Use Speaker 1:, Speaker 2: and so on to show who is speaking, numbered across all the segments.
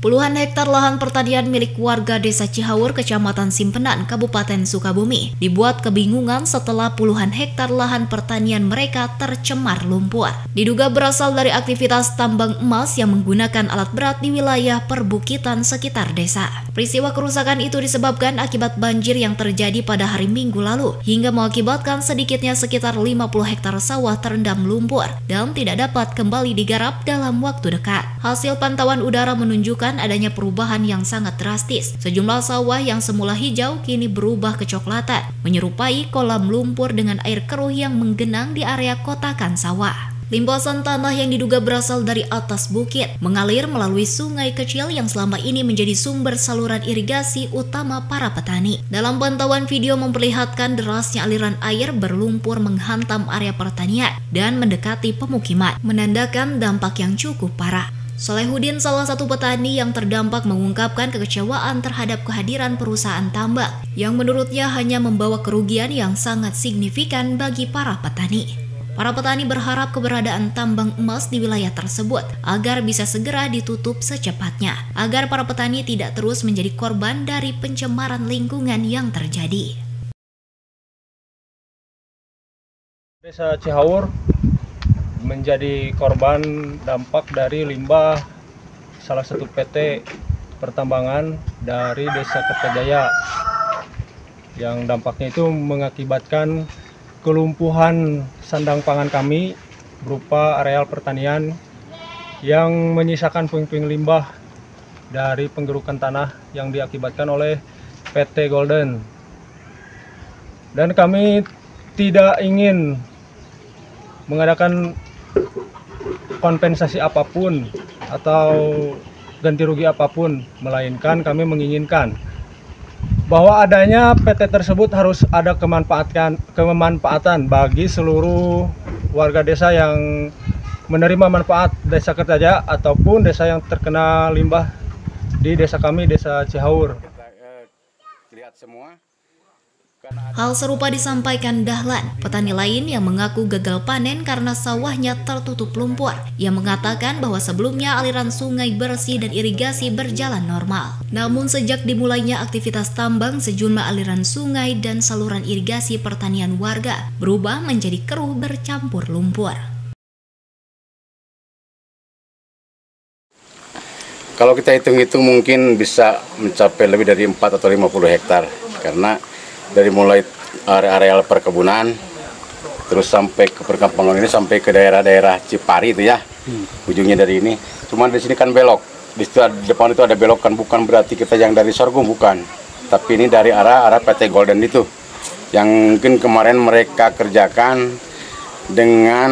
Speaker 1: Puluhan hektar lahan pertanian milik warga Desa Cihaur, Kecamatan Simpenan, Kabupaten Sukabumi, dibuat kebingungan setelah puluhan hektar lahan pertanian mereka tercemar lumpur. Diduga berasal dari aktivitas tambang emas yang menggunakan alat berat di wilayah perbukitan sekitar desa. Peristiwa kerusakan itu disebabkan akibat banjir yang terjadi pada hari Minggu lalu, hingga mengakibatkan sedikitnya sekitar 50 hektar sawah terendam lumpur dan tidak dapat kembali digarap dalam waktu dekat. Hasil pantauan udara menunjukkan adanya perubahan yang sangat drastis. Sejumlah sawah yang semula hijau kini berubah kecoklatan, menyerupai kolam lumpur dengan air keruh yang menggenang di area kotakan sawah. Limpasan tanah yang diduga berasal dari atas bukit mengalir melalui sungai kecil yang selama ini menjadi sumber saluran irigasi utama para petani. Dalam pantauan video memperlihatkan derasnya aliran air berlumpur menghantam area pertanian dan mendekati pemukiman, menandakan dampak yang cukup parah. Solehudin, salah satu petani yang terdampak, mengungkapkan kekecewaan terhadap kehadiran perusahaan tambang yang menurutnya hanya membawa kerugian yang sangat signifikan bagi para petani. Para petani berharap keberadaan tambang emas di wilayah tersebut agar bisa segera ditutup secepatnya, agar para petani tidak terus menjadi korban dari pencemaran lingkungan yang terjadi.
Speaker 2: Desa Cihaur menjadi korban dampak dari limbah salah satu PT pertambangan dari Desa Kertajaya, yang dampaknya itu mengakibatkan kelumpuhan sandang pangan kami berupa areal pertanian yang menyisakan puing-puing limbah dari penggerukan tanah yang diakibatkan oleh PT Golden. Dan kami tidak ingin mengadakan kompensasi apapun atau ganti rugi apapun, melainkan kami menginginkan bahwa adanya PT tersebut harus ada kemanfaatan bagi seluruh warga desa yang menerima manfaat Desa Kertajaya ataupun desa yang terkena limbah di desa kami, Desa Cihaur.
Speaker 3: Lihat semua.
Speaker 1: Hal serupa disampaikan Dahlan, petani lain yang mengaku gagal panen karena sawahnya tertutup lumpur. Ia mengatakan bahwa sebelumnya aliran sungai bersih dan irigasi berjalan normal. Namun sejak dimulainya aktivitas tambang, sejumlah aliran sungai dan saluran irigasi pertanian warga berubah menjadi keruh bercampur lumpur.
Speaker 3: Kalau kita hitung-hitung mungkin bisa mencapai lebih dari 4 atau 50 hektar, karena dari mulai areal perkebunan terus sampai ke perkampungan ini sampai ke daerah-daerah Cipari itu ya, ujungnya dari ini. Cuman di sini kan belok, di situ depan itu ada belokan, bukan berarti kita yang dari sorghum, bukan, tapi ini dari arah PT Golden itu yang mungkin kemarin mereka kerjakan dengan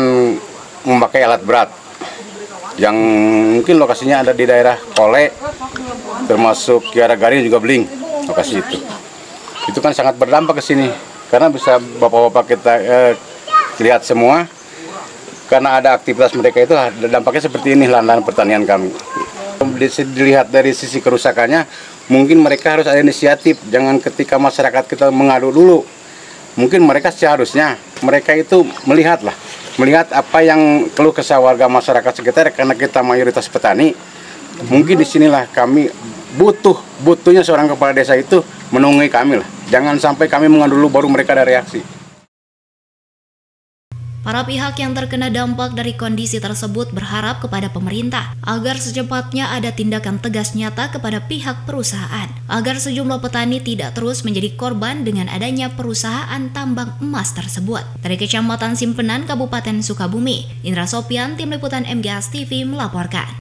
Speaker 3: memakai alat berat yang mungkin lokasinya ada di daerah Kole, termasuk Kiara Garing juga Beling, lokasi itu kan sangat berdampak ke sini, karena bisa bapak-bapak kita lihat semua, karena ada aktivitas mereka itu dampaknya seperti ini lahan-lahan pertanian kami. Dilihat dari sisi kerusakannya, mungkin mereka harus ada inisiatif, jangan ketika masyarakat kita mengadu dulu. Mungkin mereka seharusnya mereka itu melihat apa yang keluh kesah warga masyarakat sekitar, karena kita mayoritas petani. Mungkin disinilah kami butuhnya seorang kepala desa itu menunggu kami lah. Jangan sampai kami mengadu dulu baru mereka ada reaksi.
Speaker 1: Para pihak yang terkena dampak dari kondisi tersebut berharap kepada pemerintah agar secepatnya ada tindakan tegas nyata kepada pihak perusahaan, agar sejumlah petani tidak terus menjadi korban dengan adanya perusahaan tambang emas tersebut. Dari Kecamatan Simpenan, Kabupaten Sukabumi, Indra Sopian, Tim Liputan MGS TV melaporkan.